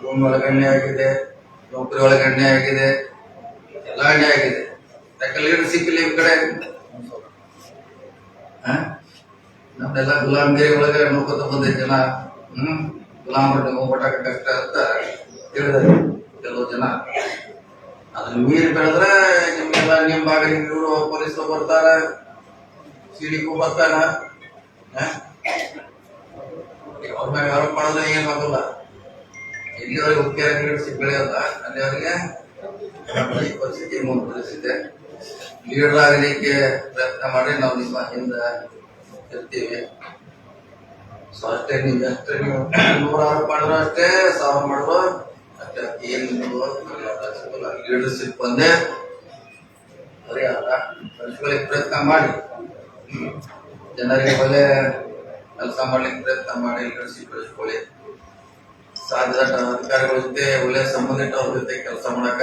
ಭೂಮಿ ಒಳಗೆ ಅನ್ಯಾಯ ಆಗಿದೆ, ನೌಕರಿ ಒಳಗೆ ಅನ್ಯಾಯ ಆಗಿದೆ, ಎಲ್ಲ ಅನ್ಯಾಯ ಆಗಿದೆ. ಯಾಕೆ ಲೀಡರ್ಶಿಪ್ ಇಲ್ಲ ಈ ಕಡೆ. ನಮ್ದೆಲ್ಲ ಗುಲಾಮಗಿರಿ ಒಳಗೆ ನೋಡ್ಕೊತ ಬಂದೈತೆ ಜನ. ಗುಲಾಮರು ಓಟ ಕಷ್ಟ ಅಂತ ಹೇಳಿದಾರೆ ಕೆಲವು ಜನ. ಅದನ್ನ ಮೀರಿ ಬೆಳೆದ್ರೆ ನಿಮ್ಗೆಲ್ಲ ನಿಮ್ ಭಾಗ ಇವರು ಪೊಲೀಸರು ಬರ್ತಾರ, ಸಿಡಿಗೂ ಬರ್ತಾನ. ಅವ್ರ ಮೇಲೆ ಆರೋಪ ಮಾಡಿದ್ರೆ ಏನ್ ಆಗೋಲ್ಲ. ಎಲ್ಲಿವರೆಗೆ ಮುಖ್ಯ ಲೀಡರ್ಶಿಪ್ ಬೆಳೆಯಲ್ಲ ಅಲ್ಲಿವರೆಗೆ ಪರಿಸ್ಥಿತಿ ಮುಂದುವರಿಸಿದೆ. ಲೀಡರ್ ಆಗಲಿಕ್ಕೆ ಪ್ರಯತ್ನ ಮಾಡಿ ನಾವು ನಿಮ್ಮ ಹಿಂದ ಇರ್ತೀವಿ. ಸೊ ಅಷ್ಟೇ. ನೀವು ಅಷ್ಟೇ, ನೀವು 100 ಮಾಡಿದ್ರು ಅಷ್ಟೇ, 1000 ಮಾಡಿದ್ರು ಅಷ್ಟೇ. ಏನು ಲೀಡರ್ಶಿಪ್ ಒಂದೇ ಪರಿಹಾರ. ಬೆಳೆಸ್ಕೊಳ್ಳಿಕ್ಕೆ ಪ್ರಯತ್ನ ಮಾಡಿ, ಜನರಿಗೆ ಒಳ್ಳೆ ಕೆಲಸ ಮಾಡ್ಲಿಕ್ಕೆ ಪ್ರಯತ್ನ ಮಾಡಿ, ಲೀಡರ್ಶಿಪ್ ಬೆಳೆಸ್ಕೊಳ್ಳಿ. ಸಾಧ್ಯದಟ್ಟ ಅಧಿಕಾರಿಗಳ ಜೊತೆ ಒಳ್ಳೆ ಸಂಬಂಧ ಇಟ್ಟು ಅವ್ರ ಜೊತೆ ಕೆಲಸ ಮಾಡಕ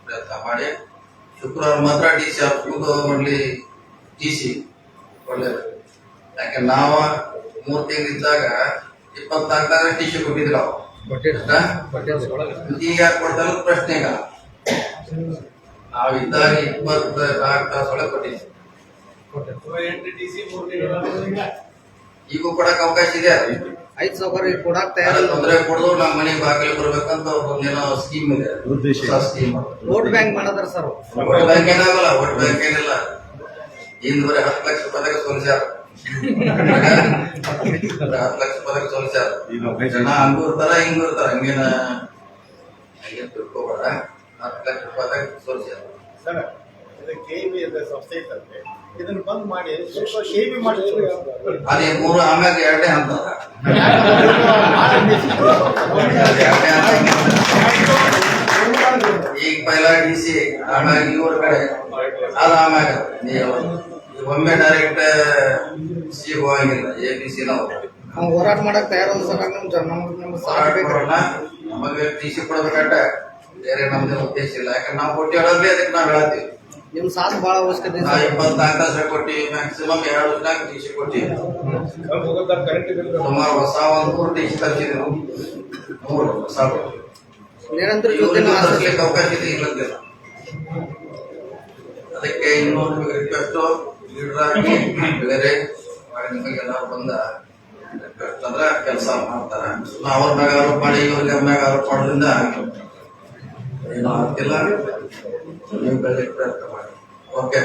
ಪ್ರಯತ್ನ ಮಾಡಿ. ಶುಕ್ರವಾರ ಮಾತ್ರ DC ಆಫೀಸ್ಗೂ ಮಾಡ್ಲಿ. DC ಒಳ್ಳೇದು. ಯಾಕೆ ನಾವು 3 ತಿಂಗಳಿದ್ದಾಗ 24 TC ಕೊಟ್ಟಿದ್ರು. ನಾವು ಈಗ ಯಾಕೆ ಕೊಡ್ತಾರೆ ಪ್ರಶ್ನೆ ಈಗ. ನಾವಿದ್ದಾಗ 24 ತಾಸು ಒಳಗೆ ಕೊಟ್ಟಿದ್ವಿ. ಈಗೂ ಕೊಡಕ್ ಅವಕಾಶ ಇದೆ. ಕೊಡಕ್ ತಯಾರ ತೊಂದರೆ ಕೊಡೋದು ನಮ್ಮ ಮನೆ ಬಾಗಿಲು ಬರ್ಬೇಕಂತ ಒಂದೇನೋ ಸ್ಕೀಮ್ ಇದೆ. ಸ್ಕೀಮ್ ವೋಟ್ ಬ್ಯಾಂಕ್ ಮಾಡಿದ್ರ ಸರ್. ವೋಟ್ ಬ್ಯಾಂಕ್ ಏನಾಗಲ್ಲ. ವೋಟ್ ಬ್ಯಾಂಕ್ ಏನಿಲ್ಲ. ಹಿಂದ್ ಬರೀ 10 ಲಕ್ಷ ಪದಕ ಸೋಲಿಸ್ಯಾರ. 10 ಲಕ್ಷ ಪದಕ ಸೋಲಿಸ್ಯಾರ. ಜನ ಹಂಗೂ ಇರ್ತಾರ ಹಿಂಗೂ ಇರ್ತಾರ. ಹಂಗೇನ ತಿಳ್ಕೋಬೇಡ. 10 ಲಕ್ಷ ಪದಕ ಸೋಲಿಸ್ಯಾರ. ಇದನ್ನು ಬಂದ್ ಮಾಡಿ KV ಮಾಡಿ ಅದೇ 3 ಆಮ್ಯಾಗ 2ನೇ ಹಂತ. ಈಗ ಪೈಲಾ DC ಆಮ್ಯಾಗ ಇವ್ರ ಕಡೆ ಅದ ಆಮ್ಯಾಗ ಒಮ್ಮೆ ಡೈರೆಕ್ಟ್ ಸಿ ಹೋಗಂಗಿಲ್ಲ. ABC ನಾವು ಹೋರಾಟ ಮಾಡಕ್ ತಯಾರ ಸರ್. ನಮಗೆ TC ಕೊಡ್ಬೇಕಂತ ಬೇರೆ ನಮ್ದೇ ಉದ್ದೇಶ ಇಲ್ಲ. ಯಾಕಂದ್ರೆ ನಾವು ಕೊಟ್ಟಿ ಹೇಳೋದೇ ಅದಕ್ಕೆ ನಾವು ಹೇಳ್ತೀವಿ. ನಿಮ್ ಸಾಥ್ ಬಹಳ ಅವಶ್ಯಕತೆ. 24 ತಾಸು ಕೊಟ್ಟಿ ಮ್ಯಾಕ್ಸಿಮಮ್ 2 ವರ್ಷ TC ಕೊಟ್ಟಿ. ಸುಮಾರು ಹೊಸ 100 TC ತರಿಸಿದ್ರು. 100 ಹೊಸ ಏನಂದ್ರೆ ತರಿಸ್ಲಿಕ್ಕೆ ಅವಕಾಶ ಇದೆ ಇಲ್ಲಂತಿಲ್ಲ. ಅದಕ್ಕೆ ಇನ್ನೊಂದು ರಿಕ್ವೆಸ್ಟ್, ಲೀಡರ್ ಆಗಿ ಬೇರೆ ನಿಮಗೆಲ್ಲ ಬಂದ ರಿಕ್ವೆಸ್ಟ್ ಅಂದ್ರೆ ಕೆಲಸ ಮಾಡ್ತಾರ. ಅವ್ರ ಮ್ಯಾಗ ಆರೋಪ ಮಾಡಿ ಇವ್ರಿಗೆ ಮ್ಯಾಗ ಆರೋಪ ಮಾಡೋದ್ರಿಂದ ಏನೂ ಆಗ್ತಿಲ್ಲ. ನೀವು ಬೆಳಗ್ಗೆ ಪ್ರಯತ್ನ ಮಾಡಿ. ಓಕೆ.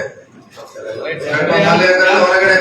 ಹೊರಗಡೆ